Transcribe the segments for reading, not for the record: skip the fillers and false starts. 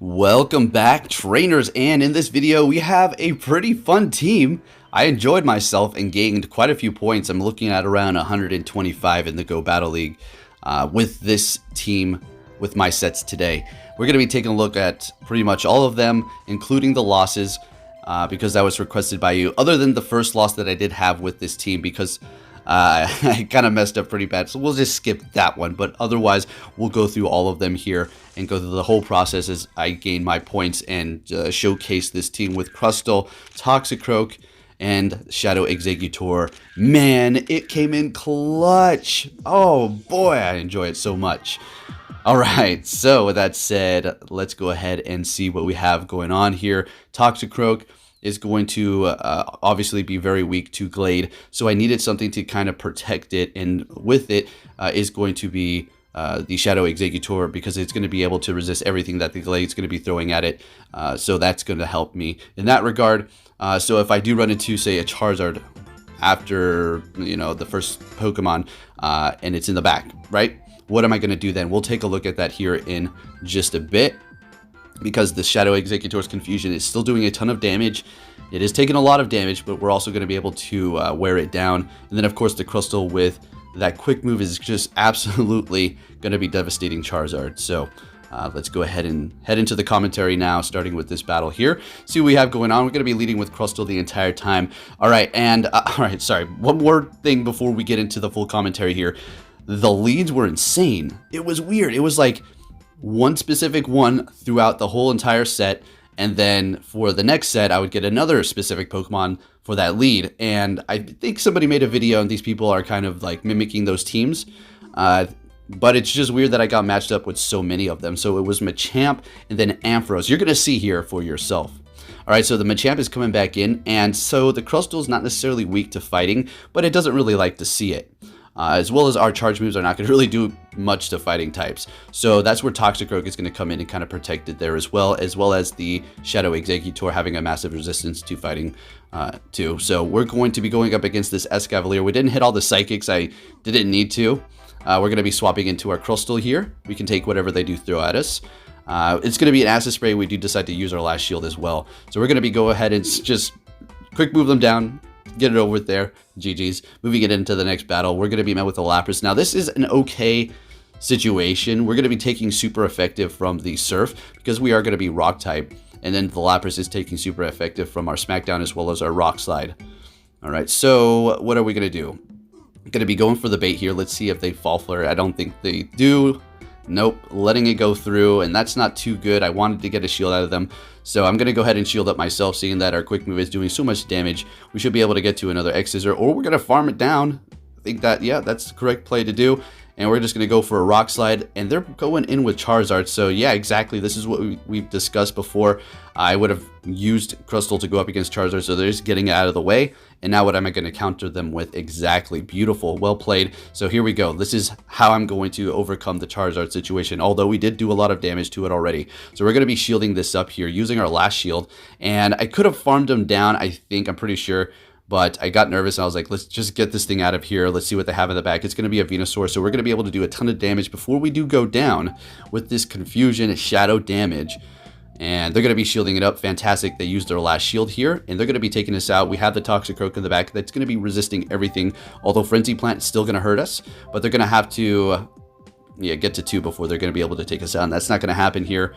Welcome back, trainers, and in this video we have a pretty fun team. I enjoyed myself and gained quite a few points. I'm looking at around 125 in the Go Battle League with this team, with my sets today. We're going to be taking a look at pretty much all of them, including the losses, because that was requested by you, other than the first loss that I did have with this team, because I kind of messed up pretty bad, so we'll just skip that one. But otherwise, we'll go through all of them here and go through the whole process as I gain my points and showcase this team with Crustle, Toxicroak, and Shadow Exeggutor. Man, it came in clutch. Oh boy, I enjoy it so much. All right, so with that said, let's go ahead and see what we have going on here. Toxicroak is going to obviously be very weak to Glade, so I needed something to kind of protect it, and with it is going to be the Shadow Exeggutor, because it's going to be able to resist everything that the Glade is going to be throwing at it, so that's going to help me in that regard. So if I do run into, say, a Charizard after, you know, the first Pokemon, and it's in the back, right? What am I going to do then? We'll take a look at that here in just a bit, because the Shadow Exeggutor's Confusion is still doing a ton of damage. It is taking a lot of damage, but we're also going to be able to wear it down. And then, of course, the Crustle with that quick move is just absolutely going to be devastating Charizard. So let's go ahead and head into the commentary now, starting with this battle here. See what we have going on. We're going to be leading with Crustle the entire time. All right, and all right, sorry. One more thing before we get into the full commentary here. The leads were insane. It was weird. It was like one specific one throughout the whole entire set, and then for the next set I would get another specific Pokemon for that lead. And I think somebody made a video and these people are kind of like mimicking those teams, but it's just weird that I got matched up with so many of them. So it was Machamp and then Ampharos. You're gonna see here for yourself. All right, so the Machamp is coming back in, and so the Crustle is not necessarily weak to fighting, but it doesn't really like to see it. As well as our charge moves are not going to really do much to fighting types. So that's where Toxicroak is going to come in and kind of protect it there, as well as the Shadow Exeggutor having a massive resistance to fighting too. So we're going to be going up against this Escavalier. We didn't hit all the Psychics. I didn't need to. We're going to be swapping into our Crustle here. We can take whatever they do throw at us. It's going to be an Acid Spray. We do decide to use our last shield as well. So we're going to be go ahead and just quick move them down. Get it over with there. GG's. Moving it into the next battle, we're going to be met with a Lapras. Now, this is an okay situation. We're going to be taking super effective from the Surf, because we are going to be Rock type. And then the Lapras is taking super effective from our Smackdown as well as our Rock Slide. All right, so what are we going to do? Going to be going for the bait here. Let's see if they Fall Flare. I don't think they do. Nope, letting it go through, and that's not too good. I wanted to get a shield out of them, so I'm going to go ahead and shield up myself, seeing that our quick move is doing so much damage. We should be able to get to another Exeggutor, or we're going to farm it down. I think that, yeah, that's the correct play to do. And we're just going to go for a Rock Slide, and they're going in with Charizard. So yeah, exactly, this is what we've discussed before. I would have used Crustle to go up against Charizard, so they're just getting it out of the way. And now what am I going to counter them with? Exactly, beautiful, well played. So here we go. This is how I'm going to overcome the Charizard situation, although we did do a lot of damage to it already. So we're going to be shielding this up here, using our last shield. And I could have farmed them down, I think, I'm pretty sure. But I got nervous and I was like, let's just get this thing out of here. Let's see what they have in the back. It's going to be a Venusaur, so we're going to be able to do a ton of damage before we do go down with this Confusion Shadow damage. And they're going to be shielding it up. Fantastic. They used their last shield here, and they're going to be taking us out. We have the Toxicroak in the back. That's going to be resisting everything, although Frenzy Plant is still going to hurt us. But they're going to have to get to 2 before they're going to be able to take us out, and that's not going to happen here.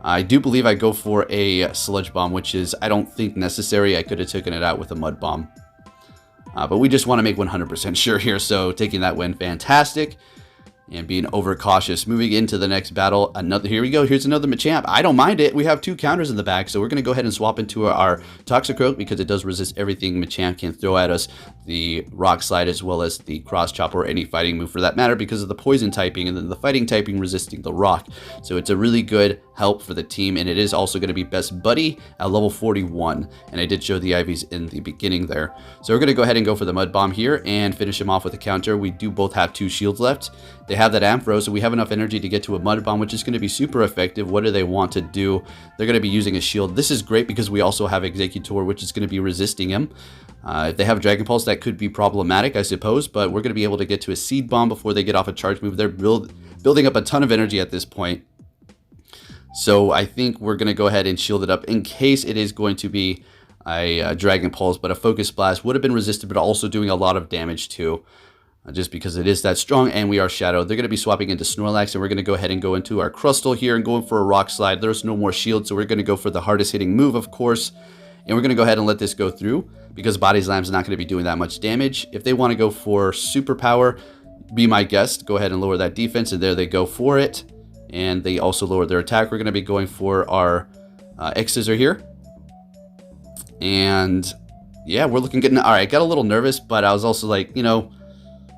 I do believe I go for a Sludge Bomb, which is, I don't think, necessary. I could have taken it out with a Mud Bomb. But we just want to make 100% sure here, so taking that win, fantastic. And being overcautious. Moving into the next battle, here we go. Here's another Machamp. I don't mind it. We have 2 counters in the back, so we're going to go ahead and swap into our Toxicroak, because it does resist everything Machamp can throw at us. The Rock Slide as well as the Cross Chop, or any fighting move for that matter, because of the Poison typing, and then the Fighting typing resisting the Rock. So it's a really good help for the team, and it is also going to be Best Buddy at level 41. And I did show the IVs in the beginning there. So we're going to go ahead and go for the Mud Bomb here and finish him off with a counter. We do both have 2 shields left. They have that Ampharos, so we have enough energy to get to a Mud Bomb, which is going to be super effective. What do they want to do? They're going to be using a shield. This is great because we also have Exeggutor, which is going to be resisting him. If they have Dragon Pulse, that could be problematic, I suppose, but we're going to be able to get to a Seed Bomb before they get off a charge move. They're building up a ton of energy at this point. So I think we're going to go ahead and shield it up in case it is going to be a Dragon Pulse, but a Focus Blast would have been resisted, but also doing a lot of damage too. Just because it is that strong, and we are Shadow. They're going to be swapping into Snorlax, and we're going to go ahead and go into our Crustle here and going for a Rock Slide. There's no more shield, so we're going to go for the hardest hitting move, of course. And we're going to go ahead and let this go through because Body Slam's not going to be doing that much damage. If they want to go for Superpower, be my guest. Go ahead and lower that defense, and there they go for it. And they also lowered their attack. We're going to be going for our Exeggutor here. And yeah, we're looking good. All right, got a little nervous, but I was also like, you know,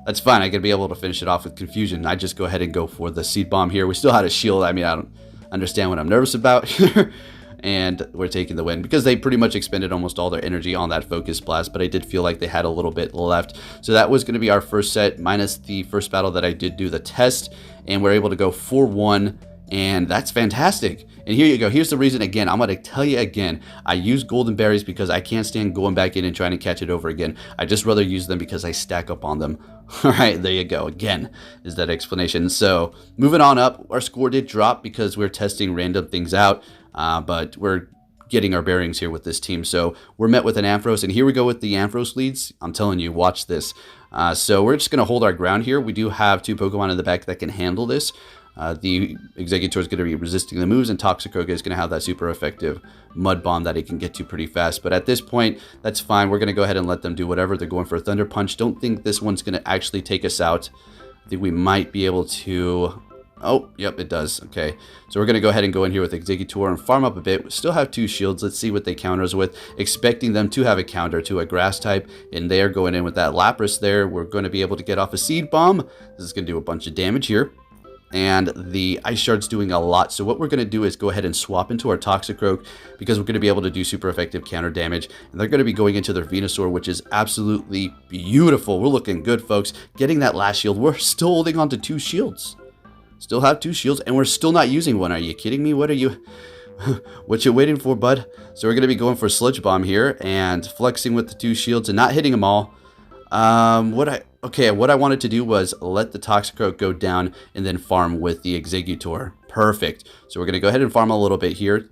that's fine. I could be able to finish it off with Confusion. I just go ahead and go for the Seed Bomb here. We still had a shield. I mean, I don't understand what I'm nervous about here. And we're taking the win because they pretty much expended almost all their energy on that Focus Blast, but I did feel like they had a little bit left. So that was going to be our first set minus the first battle that I did do the test, and we're able to go 4-1, and that's fantastic. And here you go. Here's the reason again. I'm going to tell you again. I use Golden Berries because I can't stand going back in and trying to catch it over again. I just rather use them because I stack up on them. All right, there you go. Again, is that explanation. So moving on up, our score did drop because we're testing random things out, but we're getting our bearings here with this team. So we're met with an Ampharos, and here we go with the Ampharos leads. I'm telling you, watch this. So we're just going to hold our ground here. We do have 2 Pokemon in the back that can handle this. The Exeggutor is going to be resisting the moves, and Toxicroak is going to have that super effective Mud Bomb that he can get to pretty fast. But at this point, that's fine. We're going to go ahead and let them do whatever. They're going for a Thunder Punch. Don't think this one's going to actually take us out. I think we might be able to... Oh, yep, it does. Okay, so we're going to go ahead and go in here with Exeggutor and farm up a bit. We still have 2 shields. Let's see what they counter us with. Expecting them to have a counter to a Grass type, and they are going in with that Lapras there. We're going to be able to get off a Seed Bomb. This is going to do a bunch of damage here. And the Ice Shard's doing a lot. So what we're going to do is go ahead and swap into our Toxicroak because we're going to be able to do super effective counter damage. And they're going to be going into their Venusaur, which is absolutely beautiful. We're looking good, folks. Getting that last shield. We're still holding on to 2 shields. Still have 2 shields, and we're still not using one. Are you kidding me? What are you... what you waiting for, bud? So we're going to be going for Sludge Bomb here and flexing with the 2 shields and not hitting them all. What I wanted to do was let the Toxicroak go down and then farm with the Exeggutor. Perfect. So we're going to go ahead and farm a little bit here.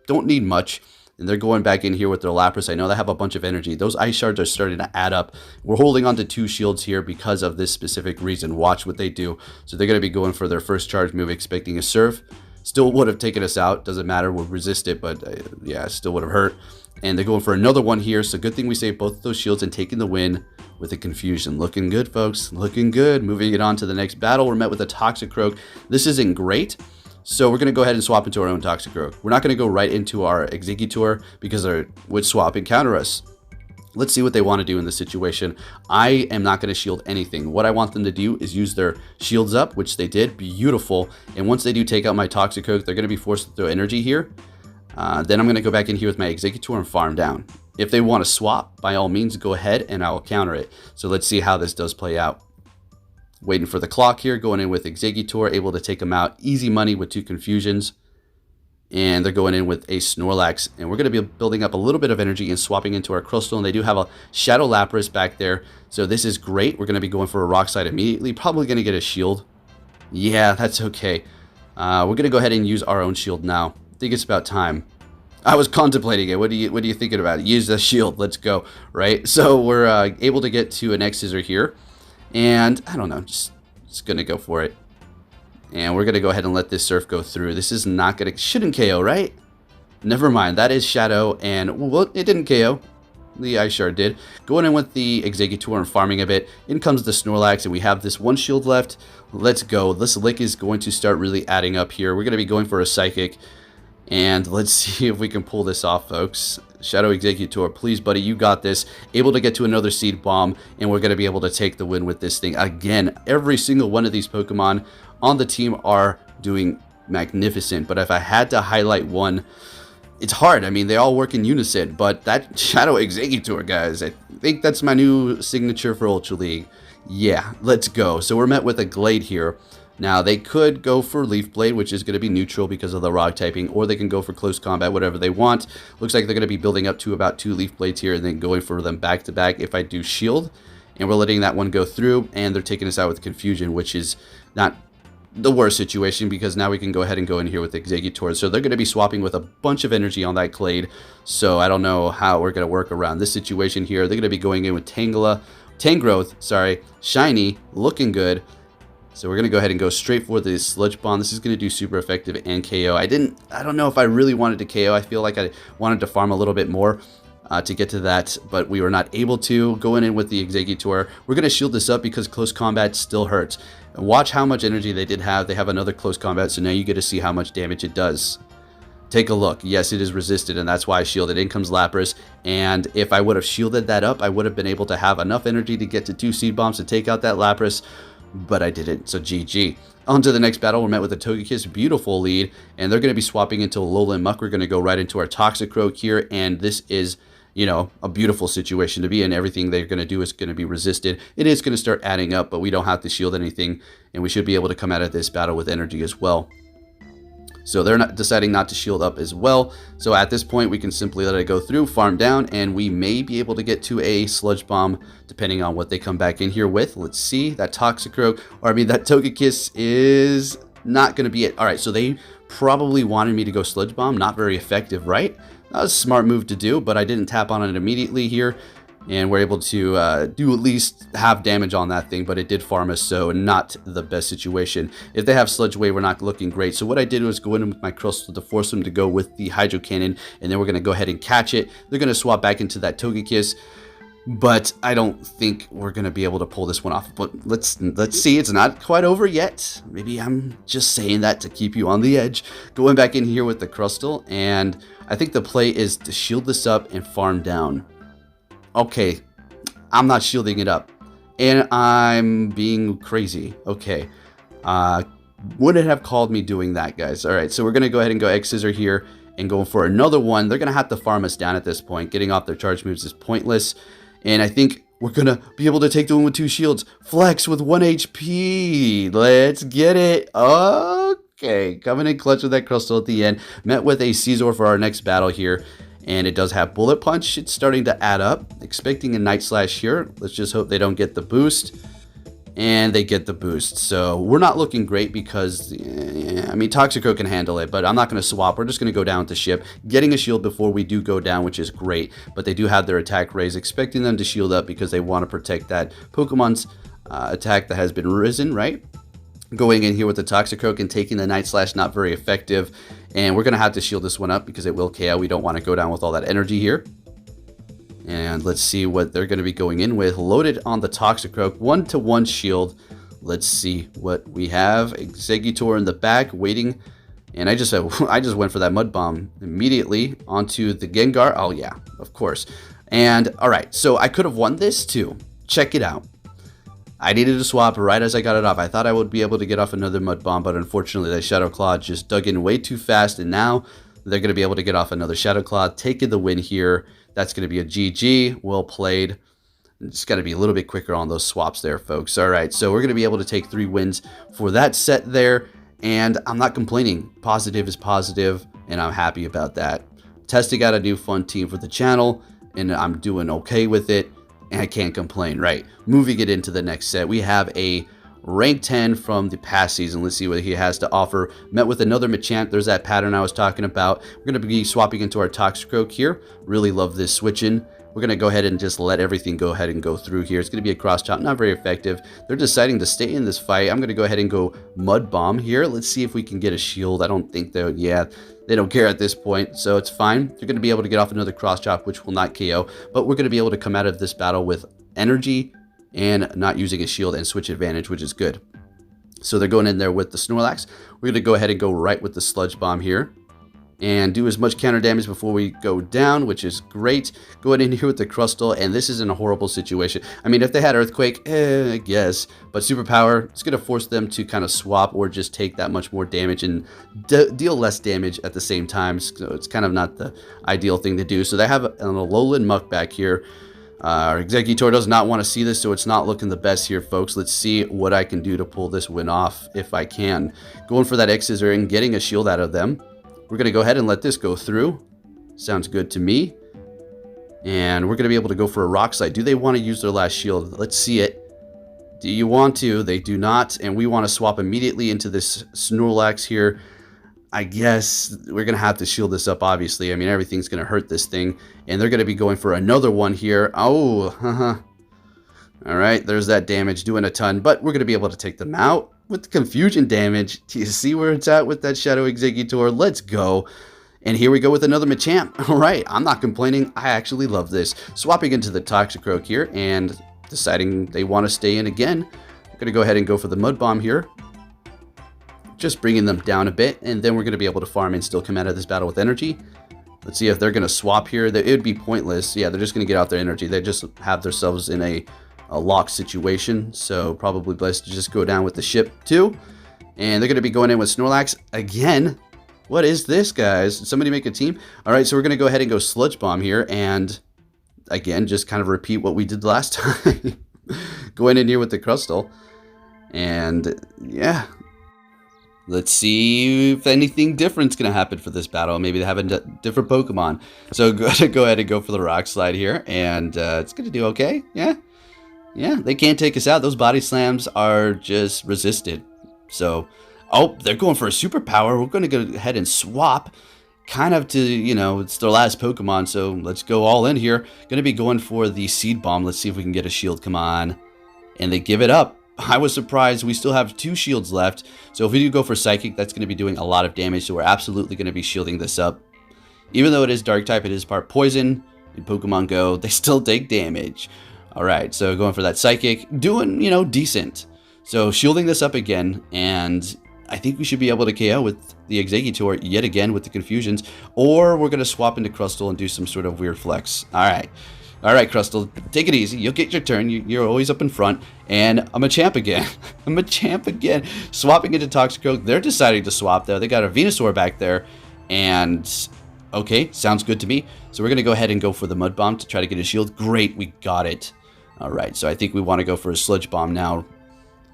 Don't need much. And they're going back in here with their Lapras. I know they have a bunch of energy. Those Ice Shards are starting to add up. We're holding on to 2 shields here because of this specific reason. Watch what they do. So they're going to be going for their first charge move, expecting a Surf. Still would have taken us out. Doesn't matter. We'll resist it, but yeah, still would have hurt. And they're going for another one here. So good thing we saved both of those shields and taking the win with a Confusion. Looking good, folks. Looking good. Moving it on to the next battle. We're met with a Toxicroak. This isn't great. So we're going to go ahead and swap into our own Toxicroak. We're not going to go right into our Exeggutor because they would swap and counter us. Let's see what they want to do in this situation. I am not going to shield anything. What I want them to do is use their shields up, which they did. Beautiful. And once they do take out my Toxicroak, they're going to be forced to throw energy here. Then I'm going to go back in here with my Exeggutor and farm down. If they want to swap, by all means, go ahead and I will counter it. So let's see how this does play out. Waiting for the clock here, going in with Exeggutor, able to take them out. Easy money with 2 Confusions. And they're going in with a Snorlax. And we're going to be building up a little bit of energy and swapping into our Crustle. And they do have a Shadow Lapras back there. So this is great. We're going to be going for a Rock Slide immediately. Probably going to get a shield. Yeah, that's okay. We're going to go ahead and use our own shield now. I think it's about time. I was contemplating it. What are you thinking about? Use the shield. Let's go. Right? So we're able to get to an Exeggutor here. And I don't know. Just going to go for it. And we're going to go ahead and let this Surf go through. This is not going to... Shouldn't KO, right? Never mind. That is Shadow. And, well, it didn't KO. The Ice Shard did. Going in with the Exeggutor and farming a bit. In comes the Snorlax, and we have this 1 shield left. Let's go. This Lick is going to start really adding up here. We're going to be going for a Psychic. And let's see if we can pull this off, folks. Shadow Exeggutor, please, buddy, you got this. Able to get to another Seed Bomb, and we're going to be able to take the win with this thing. Again, every single one of these Pokemon on the team are doing magnificent. But if I had to highlight one, it's hard. I mean, they all work in unison. But that Shadow Exeggutor, guys, I think that's my new signature for Ultra League. Yeah, let's go. So we're met with a Glade here. Now, they could go for Leaf Blade, which is going to be neutral because of the rock typing, or they can go for Close Combat, whatever they want. Looks like they're going to be building up to about 2 Leaf Blades here and then going for them back-to-back if I do Shield. And we're letting that one go through, and they're taking us out with Confusion, which is not the worst situation, because now we can go ahead and go in here with Exeggutor. So they're going to be swapping with a bunch of energy on that Clade. So I don't know how we're going to work around this situation here. They're going to be going in with Tangrowth, sorry, Shiny, looking good. So we're going to go ahead and go straight for the Sludge Bomb. This is going to do super effective and KO. I don't know if I really wanted to KO. I feel like I wanted to farm a little bit more to get to that, but we were not able to. Going in with the Exeggutor, we're going to shield this up because close combat still hurts. And watch how much energy they did have. They have another close combat, so now you get to see how much damage it does. Take a look. Yes, it is resisted, and that's why I shielded. In comes Lapras, and if I would have shielded that up, I would have been able to have enough energy to get to 2 Seed Bombs to take out that Lapras, but I didn't, so GG. On to the next battle. We're met with a Togekiss, beautiful lead, and they're going to be swapping into Alolan Muck. We're going to go right into our Toxicroak here, and this is, you know, a beautiful situation to be in. Everything they're going to do is going to be resisted. It is going to start adding up, but we don't have to shield anything, and we should be able to come out of this battle with energy as well. So they're not deciding not to shield up as well. So at this point, we can simply let it go through, farm down, and we may be able to get to a Sludge Bomb, depending on what they come back in here with. Let's see. That Toxicroak, or I mean, that Togekiss is not going to be it. All right, so they probably wanted me to go Sludge Bomb. Not very effective, right? That was a smart move to do, but I didn't tap on it immediately here. And we're able to do at least half damage on that thing, but it did farm us, so not the best situation. If they have Sludge Wave, we're not looking great. So what I did was go in with my Crustle to force them to go with the Hydro Cannon, and then we're going to go ahead and catch it. They're going to swap back into that Togekiss, but I don't think we're going to be able to pull this one off. But let's see. It's not quite over yet. Maybe I'm just saying that to keep you on the edge. Going back in here with the Crustle, and I think the play is to shield this up and farm down. Okay, I'm not shielding it up, and I'm being crazy. Okay, wouldn't have called me doing that, guys. All right, so we're gonna go ahead and go X-Scissor here and go for another one. They're gonna have to farm us down at this point. Getting off their charge moves is pointless, and I think we're gonna be able to take the one with 2 shields. Flex with 1 HP. Let's get it. Okay, coming in clutch with that Crustle at the end. Met with a Scizor for our next battle here. And it does have Bullet Punch. It's starting to add up. Expecting a Night Slash here. Let's just hope they don't get the boost. And they get the boost. So we're not looking great because, I mean, Toxicroak can handle it, but I'm not going to swap. We're just going to go down with the ship. Getting a shield before we do go down, which is great. But they do have their attack raised. Expecting them to shield up because they want to protect that Pokemon's attack that has been risen, right? Going in here with the Toxicroak and taking the Night Slash, not very effective. And we're going to have to shield this one up because it will KO. We don't want to go down with all that energy here. And let's see what they're going to be going in with. Loaded on the Toxicroak. 1-to-1 shield. Let's see what we have. Exeggutor in the back waiting. And I just went for that Mud Bomb immediately onto the Gengar. Oh, yeah, of course. And all right, so I could have won this too. Check it out. I needed to swap right as I got it off. I thought I would be able to get off another Mud Bomb, but unfortunately that Shadow Claw just dug in way too fast, and now they're going to be able to get off another Shadow Claw, taking the win here. That's going to be a GG. Well played. Just got to be a little bit quicker on those swaps there, folks. All right, so we're going to be able to take 3 wins for that set there, and I'm not complaining. Positive is positive, and I'm happy about that. Testing out a new fun team for the channel, and I'm doing okay with it. And I can't complain, right? Moving it into the next set, we have a rank 10 from the past season. Let's see what he has to offer. Met with another Machamp. There's that pattern I was talking about. We're going to be swapping into our Toxicroak here. Really love this switching. We're going to go ahead and just let everything go ahead and go through here. It's going to be a cross chop, not very effective. They're deciding to stay in this fight. I'm going to go ahead and go Mud Bomb here. Let's see if we can get a shield. I don't think they would, yeah. They don't care at this point, so it's fine. They're going to be able to get off another cross chop, which will not KO, but we're going to be able to come out of this battle with energy and not using a shield and switch advantage, which is good. So they're going in there with the Snorlax. We're going to go ahead and go right with the Sludge Bomb here and do as much counter damage before we go down, which is great. Going in here with the Crustle, and this is in a horrible situation. I mean, if they had Earthquake, I guess, but Superpower, it's going to force them to kind of swap or just take that much more damage and deal less damage at the same time, so it's kind of not the ideal thing to do. So they have an Alolan Muck back here. Our Exeggutor does not want to see this, so it's not looking the best here, folks. Let's see what I can do to pull this win off, if I can. Going for that X-Scissor and getting a shield out of them. We're going to go ahead and let this go through. Sounds good to me. And we're going to be able to go for a Rock Slide. Do they want to use their last shield? Let's see it. Do you want to? They do not, and we want to swap immediately into this Snorlax here. I guess we're going to have to shield this up, obviously. I mean, everything's going to hurt this thing, and they're going to be going for another one here. Oh, all right, there's that damage, doing a ton, but we're going to be able to take them out with the confusion damage. Do you see where it's at with that Shadow Exeggutor? Let's go. And here we go with another Machamp. All right, I'm not complaining. I actually love this. Swapping into the Toxicroak here and deciding they want to stay in again. I'm going to go ahead and go for the Mud Bomb here. Just bringing them down a bit, and then we're going to be able to farm and still come out of this battle with energy. Let's see if they're going to swap here. It would be pointless. Yeah, they're just going to get out their energy. They just have themselves in a lock situation, so probably best to just go down with the ship too. And they're going to be going in with Snorlax again. What is this, guys? Did somebody make a team? All right, so we're going to go ahead and go Sludge Bomb here, and again, just kind of repeat what we did last time. Going in here with the Crustle, and yeah. Let's see if anything different's going to happen for this battle. Maybe they have a different Pokemon. So go ahead and go for the Rock Slide here, and it's going to do okay. Yeah, they can't take us out. Those Body Slams are just resisted. So, oh, they're going for a superpower. We're going to go ahead and swap. Kind of to, you know, it's their last Pokemon, so let's go all in here. Going to be going for the Seed Bomb. Let's see if we can get a shield. Come on. And they give it up. I was surprised. We still have 2 shields left. So if we do go for Psychic, that's going to be doing a lot of damage. So we're absolutely going to be shielding this up. Even though it is Dark type, it is part Poison. In Pokemon Go, they still take damage. All right, so going for that Psychic. Doing, you know, decent. So shielding this up again. And I think we should be able to KO with the Exeggutor yet again with the Confusions. Or we're going to swap into Crustle and do some sort of weird flex. All right. All right, Crustle, take it easy. You'll get your turn. You're always up in front. And I'm a champ again. I'm a champ again. Swapping into Toxicroak. They're deciding to swap, though. They got a Venusaur back there. And, okay, sounds good to me. So we're going to go ahead and go for the Mud Bomb to try to get a shield. Great, we got it. All right, so I think we want to go for a Sludge Bomb now.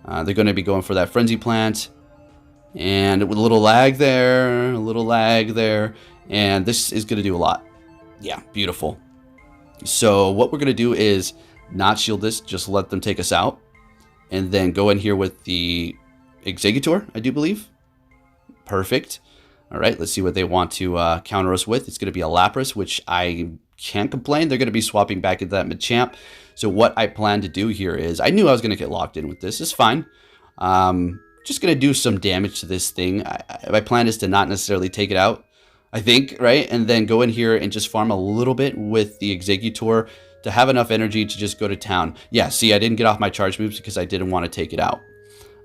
They're going to be going for that Frenzy Plant. And with a little lag there. A little lag there. And this is going to do a lot. Yeah, beautiful. So what we're going to do is not shield this, just let them take us out. And then go in here with the Exeggutor, I do believe. Perfect. All right, let's see what they want to counter us with. It's going to be a Lapras, which I can't complain. They're going to be swapping back into that Machamp. So what I plan to do here is, I knew I was going to get locked in with this. It's fine. Just going to do some damage to this thing. My plan is to not necessarily take it out, I think, right? And then go in here and just farm a little bit with the Exeggutor to have enough energy to just go to town. Yeah, see, I didn't get off my charge moves because I didn't want to take it out.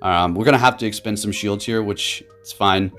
We're going to have to expend some shields here, which is fine.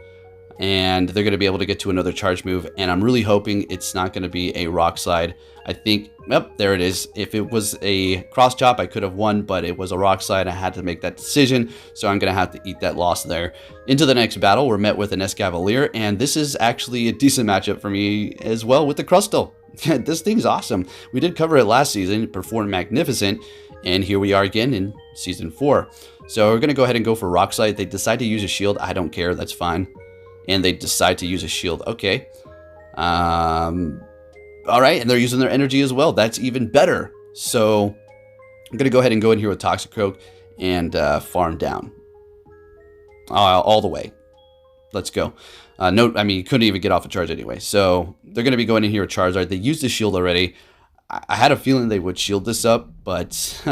And they're going to be able to get to another charge move. And I'm really hoping it's not going to be a Rock Slide. I think, yep, there it is. If it was a Cross Chop, I could have won, but it was a Rock Slide. I had to make that decision, so I'm going to have to eat that loss there. Into the next battle, we're met with an Escavalier, and this is actually a decent matchup for me as well with the Crustle. This thing's awesome. We did cover it last season. It performed magnificent, and here we are again in Season 4. So we're going to go ahead and go for Rock Slide. They decide to use a shield. I don't care. That's fine. And they decide to use a shield. Okay. All right, and they're using their energy as well. That's even better. So I'm going to go ahead and go in here with Toxicroak and farm down. All the way. Let's go. No, I mean, you couldn't even get off a charge anyway. So they're going to be going in here with Charizard. They used the shield already. I had a feeling they would shield this up, but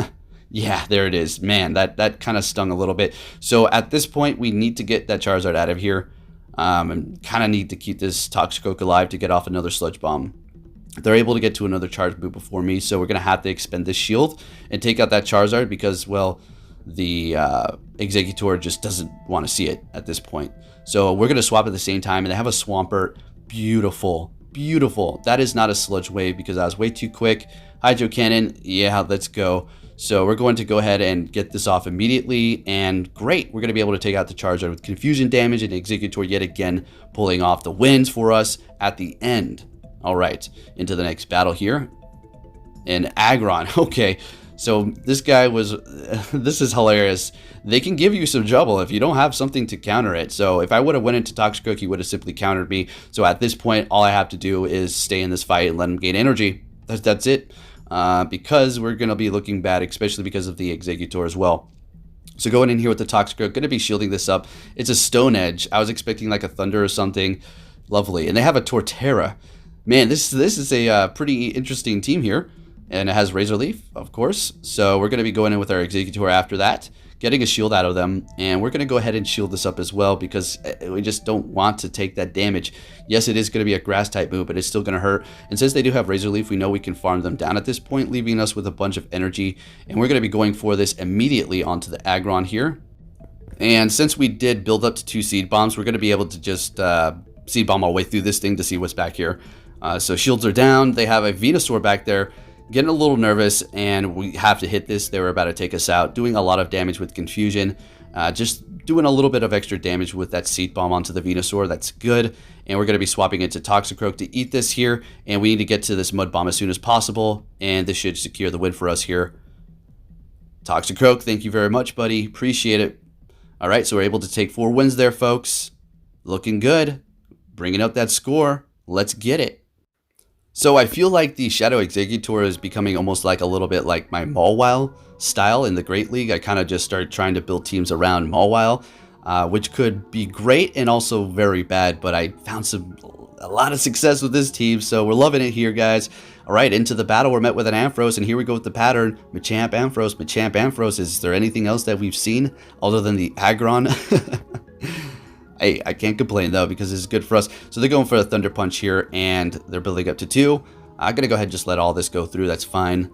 yeah, there it is. Man, that kind of stung a little bit. So at this point, we need to get that Charizard out of here. And kind of need to keep this Toxicroak alive to get off another Sludge Bomb. They're able to get to another charge move before me, so we're going to have to expend this shield and take out that Charizard because, well, the Exeggutor just doesn't want to see it at this point. So we're going to swap at the same time, and they have a Swampert. Beautiful. Beautiful. That is not a Sludge Wave because I was way too quick. Hydro Cannon. Yeah, let's go. So we're going to go ahead and get this off immediately, and great, we're going to be able to take out the Charizard with Confusion damage, and Exeggutor yet again pulling off the wins for us at the end. All right, into the next battle here. And Aggron, okay, so this guy was, this is hilarious. They can give you some trouble if you don't have something to counter it. So if I would have went into Toxicroak, he would have simply countered me. So at this point, all I have to do is stay in this fight and let him gain energy. That's it. Because we're going to be looking bad, especially because of the Exeggutor as well. So going in here with the Toxicroak, going to be shielding this up. It's a Stone Edge. I was expecting like a Thunder or something. Lovely. And they have a Torterra. Man, this is a pretty interesting team here. And it has Razor Leaf, of course. So we're going to be going in with our Exeggutor after that, getting a shield out of them. And we're going to go ahead and shield this up as well because we just don't want to take that damage. Yes, it is going to be a grass type move, but it's still going to hurt. And since they do have Razor Leaf, we know we can farm them down at this point, leaving us with a bunch of energy. And we're going to be going for this immediately onto the Aggron here. And since we did build up to 2 Seed Bombs, we're going to be able to just Seed Bomb our way through this thing to see what's back here. So shields are down. They have a Venusaur back there. Getting a little nervous, and we have to hit this. They were about to take us out, doing a lot of damage with Confusion. Just doing a little bit of extra damage with that Seed Bomb onto the Venusaur. That's good. And we're going to be swapping it to Toxicroak to eat this here. And we need to get to this Mud Bomb as soon as possible. And this should secure the win for us here. Toxicroak, thank you very much, buddy. Appreciate it. All right, so we're able to take 4 wins there, folks. Looking good. Bringing up that score. Let's get it. So I feel like the Shadow Exeggutor is becoming almost like a little bit like my Mawile style in the Great League. I kind of just started trying to build teams around Mawile, which could be great and also very bad, but I found a lot of success with this team, so we're loving it here, guys. All right, into the battle, we're met with an Ampharos, and here we go with the pattern. Machamp Ampharos, Machamp Ampharos. Is there anything else that we've seen other than the Aggron? Hey, I can't complain, though, because this is good for us. So they're going for a Thunder Punch here, and they're building up to 2. I'm going to go ahead and just let all this go through. That's fine.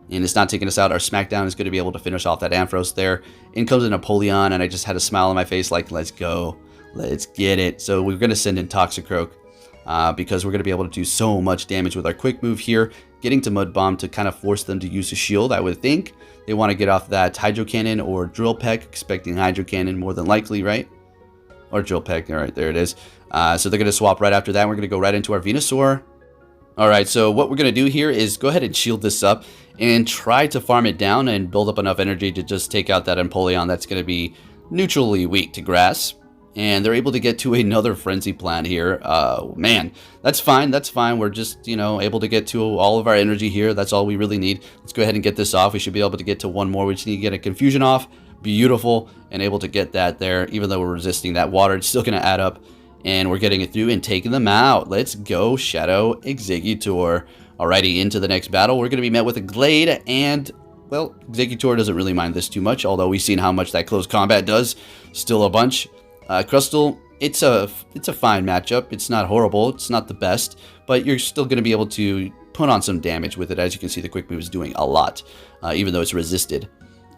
And it's not taking us out. Our Smackdown is going to be able to finish off that Ampharos there. In comes a Napoleon, and I just had a smile on my face like, let's go. Let's get it. So we're going to send in Toxicroak because we're going to be able to do so much damage with our quick move here. Getting to Mud Bomb to kind of force them to use a shield, I would think. They want to get off that Hydro Cannon or Drill Peck, expecting Hydro Cannon more than likely, right? Or Drill Peck. All right, there it is. So they're going to swap right after that. We're going to go right into our Venusaur. All right, so what we're going to do here is go ahead and shield this up and try to farm it down and build up enough energy to just take out that Empoleon that's going to be neutrally weak to grass. And they're able to get to another Frenzy Plant here. Man, that's fine. That's fine. We're just, you know, able to get to all of our energy here. That's all we really need. Let's go ahead and get this off. We should be able to get to 1 more. We just need to get a Confusion off. Beautiful, and able to get that there. Even though we're resisting that water, it's still going to add up, and we're getting it through and taking them out. Let's go, Shadow Exeggutor. Alrighty, into the next battle. We're going to be met with a Glade, and, well, Exeggutor doesn't really mind this too much, although we've seen how much that close combat does. Still a bunch. Crustle, it's a fine matchup. It's not horrible. It's not the best, but you're still going to be able to put on some damage with it. As you can see, the quick move is doing a lot, even though it's resisted.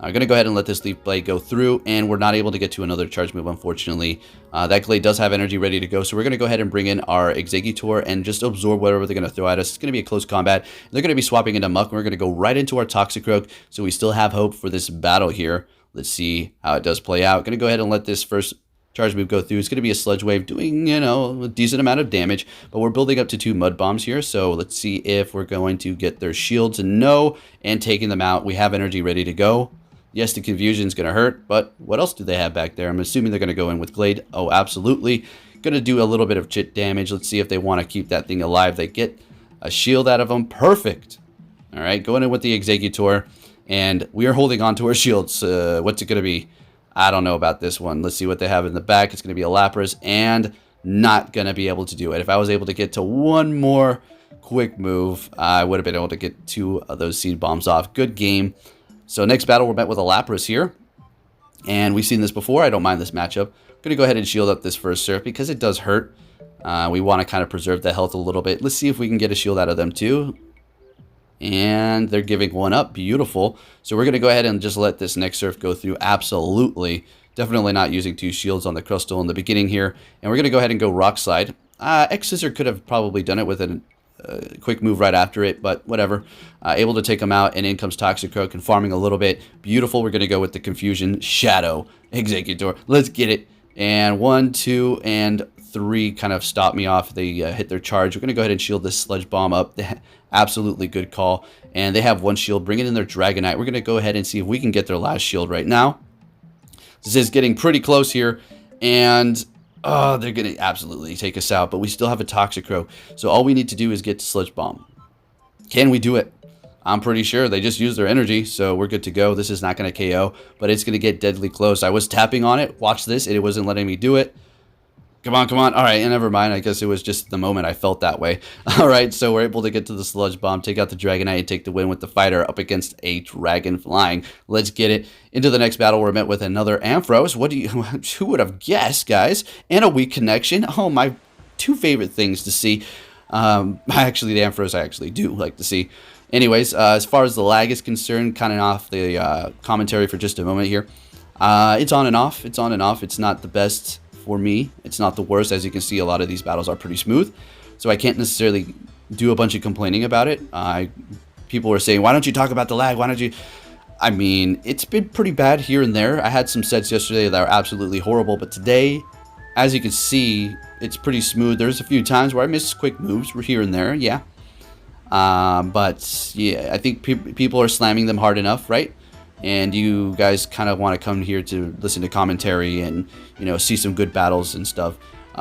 I'm going to go ahead and let this Leaf Blade go through, and we're not able to get to another charge move, unfortunately. That Glade does have energy ready to go, so we're going to go ahead and bring in our Exeggutor and just absorb whatever they're going to throw at us. It's going to be a close combat. They're going to be swapping into Muck, and we're going to go right into our Toxicroak, so we still have hope for this battle here. Let's see how it does play out. Going to go ahead and let this first charge move go through. It's going to be a Sludge Wave doing, you know, a decent amount of damage, but we're building up to 2 Mud Bombs here, so let's see if we're going to get their shields. No, and taking them out. We have energy ready to go. Yes, the Confusion is going to hurt, but what else do they have back there? I'm assuming they're going to go in with Glade. Oh, absolutely. Going to do a little bit of chit damage. Let's see if they want to keep that thing alive. They get a shield out of them. Perfect. All right, going in with the Exeggutor, and we are holding on to our shields. What's it going to be? I don't know about this one. Let's see what they have in the back. It's going to be a Lapras, and not going to be able to do it. If I was able to get to 1 more quick move, I would have been able to get 2 of those Seed Bombs off. Good game. So next battle, we're met with a Lapras here. And we've seen this before. I don't mind this matchup. I'm going to go ahead and shield up this first Surf because it does hurt. We want to kind of preserve the health a little bit. Let's see if we can get a shield out of them too. And they're giving 1 up. Beautiful. So we're going to go ahead and just let this next Surf go through. Absolutely. Definitely not using 2 shields on the Crustle in the beginning here. And we're going to go ahead and go Rock Slide. Exeggutor could have probably done it with a quick move right after it, but whatever. Able to take them out, and in comes Toxicroak and farming a little bit. Beautiful. We're going to go with the Confusion Shadow Exeggutor. Let's get it. And 1, 2, and 3 kind of stop me off. They hit their charge. We're going to go ahead and shield this Sludge Bomb up. Absolutely good call. And they have 1 shield. Bring it in their Dragonite. We're going to go ahead and see if we can get their last shield right now. This is getting pretty close here. And oh, they're going to absolutely take us out. But we still have a Toxicroak. So all we need to do is get to Sludge Bomb. Can we do it? I'm pretty sure they just used their energy, so we're good to go. This is not going to KO, but it's going to get deadly close. I was tapping on it. Watch this. It wasn't letting me do it. Come on, come on. All right, and never mind. I guess it was just the moment I felt that way. All right, so we're able to get to the Sludge Bomb, take out the Dragonite, and take the win with the Fighter up against a Dragon Flying. Let's get it. Into the next battle, we're met with another Ampharos. Who would have guessed, guys? And a weak connection. Oh, my two favorite things to see. Actually, the Ampharos I actually do like to see. Anyways, as far as the lag is concerned, kind of off the commentary for just a moment here. It's on and off. It's on and off. It's not the best for me. It's not the worst. As you can see, a lot of these battles are pretty smooth. So I can't necessarily do a bunch of complaining about it. People were saying, why don't you talk about the lag? Why don't you... I mean, it's been pretty bad here and there. I had some sets yesterday that were absolutely horrible. But today, as you can see, it's pretty smooth. There's a few times where I miss quick moves here and there. Yeah. But yeah, I think people are slamming them hard enough, right? And you guys kind of want to come here to listen to commentary and, you know, see some good battles and stuff.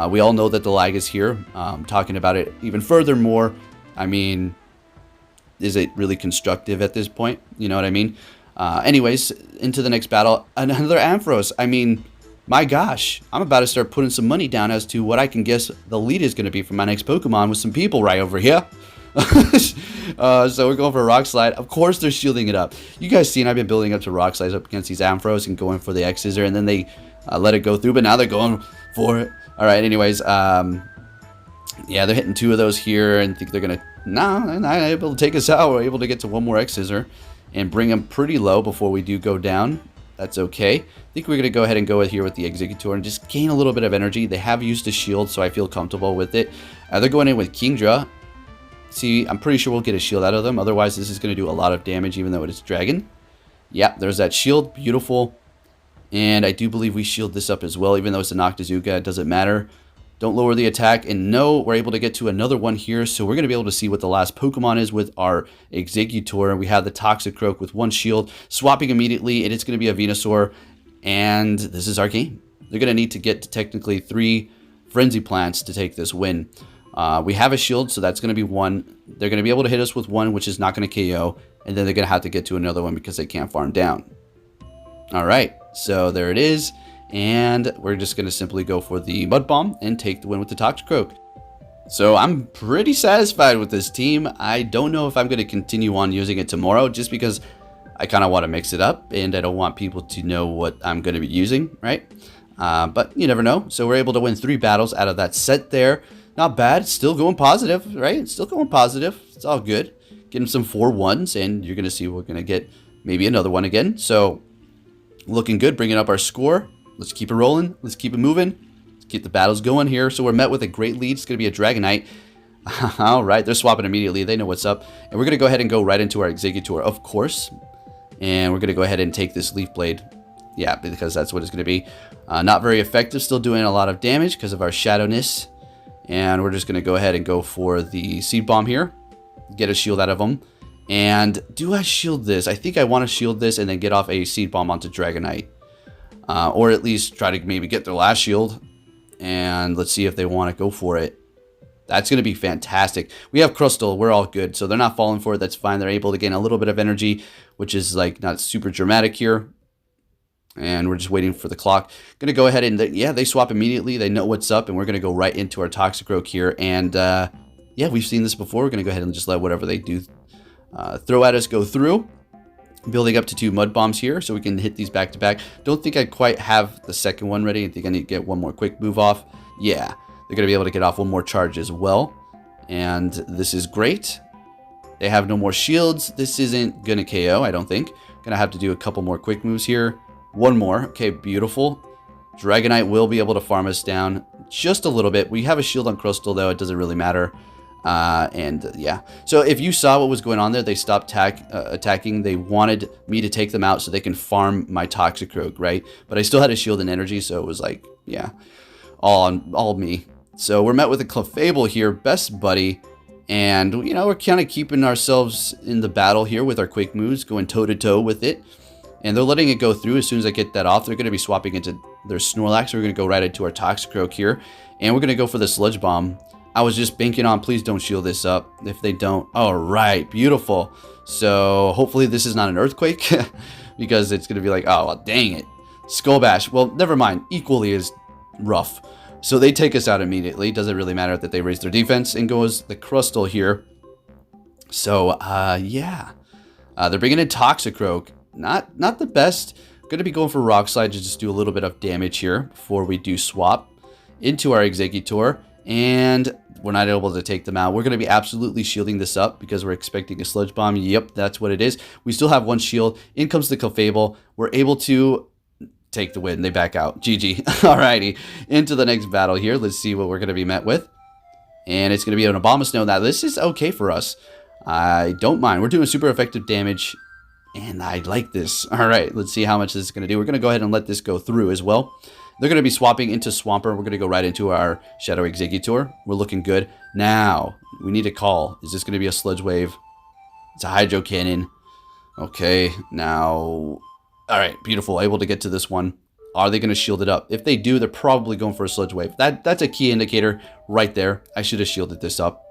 We all know that the lag is here. Talking about it even furthermore, I mean, is it really constructive at this point? You know what I mean? Anyways, into the next battle, another Ampharos. I mean, my gosh, I'm about to start putting some money down as to what I can guess the lead is going to be for my next Pokemon with some people right over here. So we're going for a Rock Slide. Of course they're shielding it up. You guys seen I've been building up to Rock Slides up against these Ampharos and going for the Exeggutor, and then they let it go through, but now they're going for it. Alright, anyways, yeah, they're hitting two of those here and think they're going to... No, they're not able to take us out. We're able to get to one more Exeggutor and bring them pretty low before we do go down. That's okay. I think we're going to go ahead and go here with the Exeggutor and just gain a little bit of energy. They have used a shield, so I feel comfortable with it. They're going in with Kingdra. See, I'm pretty sure we'll get a shield out of them. Otherwise, this is going to do a lot of damage, even though it is Dragon. Yeah, there's that shield. Beautiful. And I do believe we shield this up as well, even though it's a Noctizuka. It doesn't matter. Don't lower the attack. And no, we're able to get to another one here. So we're going to be able to see what the last Pokemon is with our Exeggutor. We have the Toxicroak with one shield, swapping immediately. And it's going to be a Venusaur. And this is our game. They're going to need to get to technically 3 Frenzy Plants to take this win. We have a shield, so that's going to be 1. They're going to be able to hit us with 1, which is not going to KO. And then they're going to have to get to another one because they can't farm down. Alright, so there it is. And we're just going to simply go for the Mud Bomb and take the win with the Toxicroak. So I'm pretty satisfied with this team. I don't know if I'm going to continue on using it tomorrow just because I kind of want to mix it up. And I don't want people to know what I'm going to be using, right? But you never know. So we're able to win 3 battles out of that set there. Not bad. Still going positive, right? Still going positive. It's all good. Getting some 4-1s, and you're going to see we're going to get maybe another one again. So, looking good. Bringing up our score. Let's keep it rolling. Let's keep it moving. Let's keep the battles going here. So, we're met with a great lead. It's going to be a Dragonite. All right. They're swapping immediately. They know what's up. And we're going to go ahead and go right into our Exeggutor, of course. And we're going to go ahead and take this Leaf Blade. Yeah, because that's what it's going to be. Not very effective. Still doing a lot of damage because of our Shadowness. And we're just going to go ahead and go for the Seed Bomb here. Get a shield out of them. And do I shield this? I think I want to shield this and then get off a Seed Bomb onto Dragonite. Or at least try to maybe get their last shield. And let's see if they want to go for it. That's going to be fantastic. We have Crustle. We're all good. So they're not falling for it. That's fine. They're able to gain a little bit of energy, which is like not super dramatic here. And we're just waiting for the clock. Going to go ahead and, yeah, they swap immediately. They know what's up, and we're going to go right into our Toxicroak here. And, yeah, we've seen this before. We're going to go ahead and just let whatever they do throw at us go through. Building up to 2 Mud Bombs here, so we can hit these back to back. Don't think I quite have the second one ready. I think I need to get one more quick move off. Yeah, they're going to be able to get off one more charge as well. And this is great. They have no more shields. This isn't going to KO, I don't think. Going to have to do a couple more quick moves here. One more. Okay, beautiful. Dragonite will be able to farm us down just a little bit. We have a shield on Crustle, though. It doesn't really matter. Yeah. So if you saw what was going on there, they stopped attacking. They wanted me to take them out so they can farm my Toxicroak, right? But I still had a shield and energy, so it was like, yeah, all me. So we're met with a Clefable here, best buddy. And, you know, we're kind of keeping ourselves in the battle here with our quick moves, going toe-to-toe with it. And they're letting it go through. As soon as I get that off, they're going to be swapping into their Snorlax. So we're going to go right into our Toxicroak here. And we're going to go for the Sludge Bomb. I was just banking on, please don't shield this up. If they don't, all right, beautiful. So hopefully this is not an earthquake because it's going to be like, oh, well, dang it. Skull Bash. Well, never mind. Equally as rough. So they take us out immediately. Doesn't really matter that they raise their defense. And goes the Crustle here. So, yeah. They're bringing in Toxicroak. Not the best. Going to be going for Rock Slide to just do a little bit of damage here before we do swap into our Exeggutor. And we're not able to take them out. We're going to be absolutely shielding this up because we're expecting a Sludge Bomb. Yep, that's what it is. We still have one shield. In comes the Clefable. We're able to take the win. They back out. GG. Alrighty. Into the next battle here. Let's see what we're going to be met with. And it's going to be an Abomasnow. Now, this is okay for us. I don't mind. We're doing super effective damage. And I like this. Alright, let's see how much this is going to do. We're going to go ahead and let this go through as well. They're going to be swapping into Swampert. We're going to go right into our Shadow Exeggutor. We're looking good. Now, we need a call. Is this going to be a Sludge Wave? It's a Hydro Cannon. Okay, now... Alright, beautiful. Able to get to this one. Are they going to shield it up? If they do, they're probably going for a Sludge Wave. That's a key indicator right there. I should have shielded this up.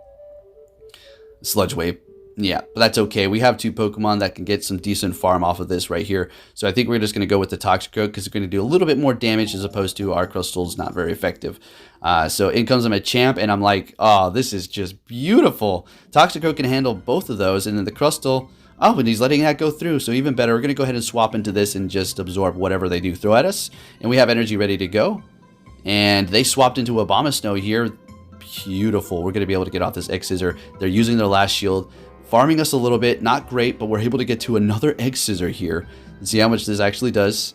Sludge Wave. Yeah, but that's okay. We have two Pokemon that can get some decent farm off of this right here. So I think we're just going to go with the Toxicroak because it's going to do a little bit more damage as opposed to our Crustal's not very effective. So in comes a Champ, and I'm like, oh, this is just beautiful. Toxicroak can handle both of those, and then the Crustle, oh, and he's letting that go through. So even better, we're going to go ahead and swap into this and just absorb whatever they do throw at us. And we have energy ready to go. And they swapped into Abomasnow here. Beautiful. We're going to be able to get off this X-Scissor. They're using their last shield. Farming us a little bit, not great, but we're able to get to another Exeggutor here and see how much this actually does.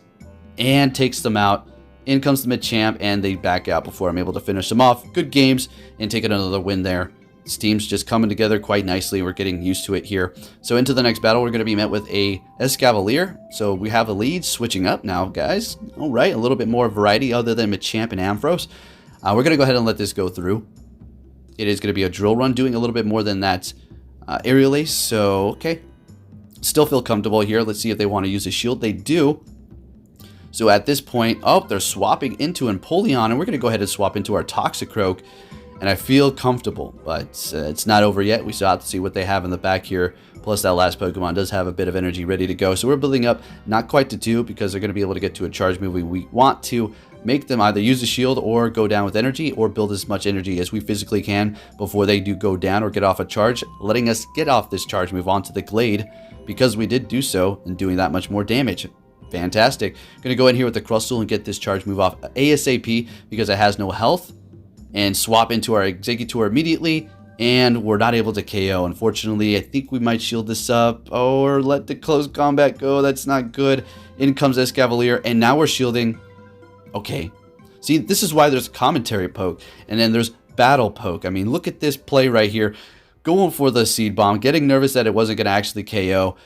And takes them out. In comes the Machamp, and they back out before I'm able to finish them off. Good games, and take another win there. This team's just coming together quite nicely. We're getting used to it here. So into the next battle, we're going to be met with a Escavalier. So we have a lead switching up now, guys. All right, a little bit more variety other than Machamp and Ampharos. We're going to go ahead and let this go through. It is going to be a Drill Run, doing a little bit more than that. Aerial Ace, so okay. Still feel comfortable here. Let's see if they want to use a shield. They do. So at this point, oh, they're swapping into Empoleon, and we're going to go ahead and swap into our Toxicroak. And I feel comfortable, but it's not over yet. We still have to see what they have in the back here. Plus, that last Pokemon does have a bit of energy ready to go. So we're building up not quite to 2 because they're going to be able to get to a charge move. We want to make them either use a shield or go down with energy or build as much energy as we physically can before they do go down or get off a charge, letting us get off this charge move onto the Glade because we did do so and doing that much more damage. Fantastic. Going to go in here with the Crustle and get this charge move off ASAP because it has no health, and swap into our Exeggutor immediately, and we're not able to KO. Unfortunately, I think we might shield this up or let the close combat go. That's not good. In comes Escavalier, and now we're shielding. Okay. See, this is why there's commentary poke, and then there's battle poke. I mean, look at this play right here. Going for the Seed Bomb, getting nervous that it wasn't going to actually KO,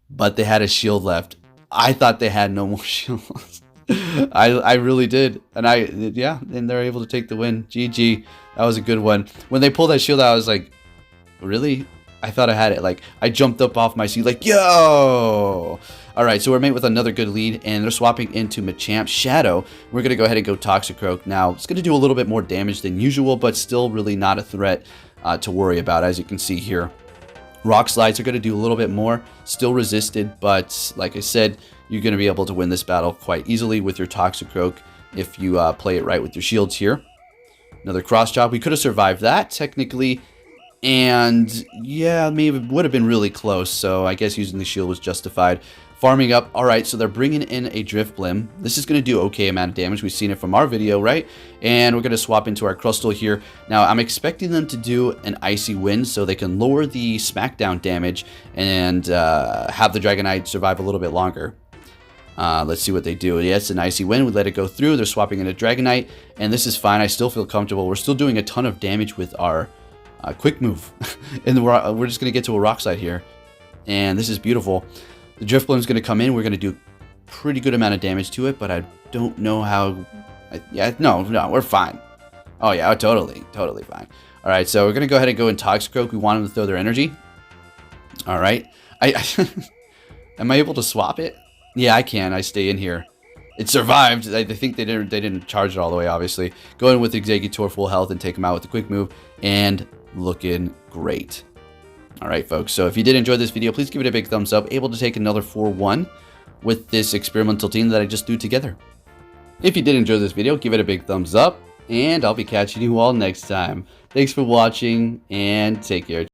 but they had a shield left. I thought they had no more shield left. I really did. And and they're able to take the win. GG. That was a good one. When they pulled that shield out, I was like, really? I thought I had it. Like, I jumped up off my seat like, yo! Alright, so we're made with another good lead, and they're swapping into Machamp Shadow. We're going to go ahead and go Toxicroak. Now, it's going to do a little bit more damage than usual, but still really not a threat to worry about, as you can see here. Rock Slides are going to do a little bit more. Still resisted, but like I said, you're going to be able to win this battle quite easily with your Toxicroak if you play it right with your shields here. Another Cross Chop. We could have survived that, technically. And, yeah, maybe it would have been really close. So, I guess using the shield was justified. Farming up. Alright, so they're bringing in a Drifblim. This is going to do okay amount of damage. We've seen it from our video, right? And we're going to swap into our Crustle here. Now, I'm expecting them to do an Icy Wind so they can lower the Smackdown damage and have the Dragonite survive a little bit longer. Let's see what they do. Yeah, it's an Icy Wind. We let it go through. They're swapping into Dragonite, and this is fine. I still feel comfortable. We're still doing a ton of damage with our Quick Move. And we're just going to get to a Rock Slide here. And this is beautiful. The Drifblim is going to come in. We're going to do a pretty good amount of damage to it, but I don't know how... No, we're fine. Oh, yeah, totally fine. All right, so we're going to go ahead and go in Toxicroak. We want them to throw their energy. All right. Am I able to swap it? Yeah, I can. I stay in here. It survived. I think they didn't charge it all the way, obviously. Go in with Exeggutor full health and take him out with a quick move, and looking great. All right, folks. So if you did enjoy this video, please give it a big thumbs up. Able to take another 4-1 with this experimental team that I just threw together. If you did enjoy this video, give it a big thumbs up, and I'll be catching you all next time. Thanks for watching, and take care.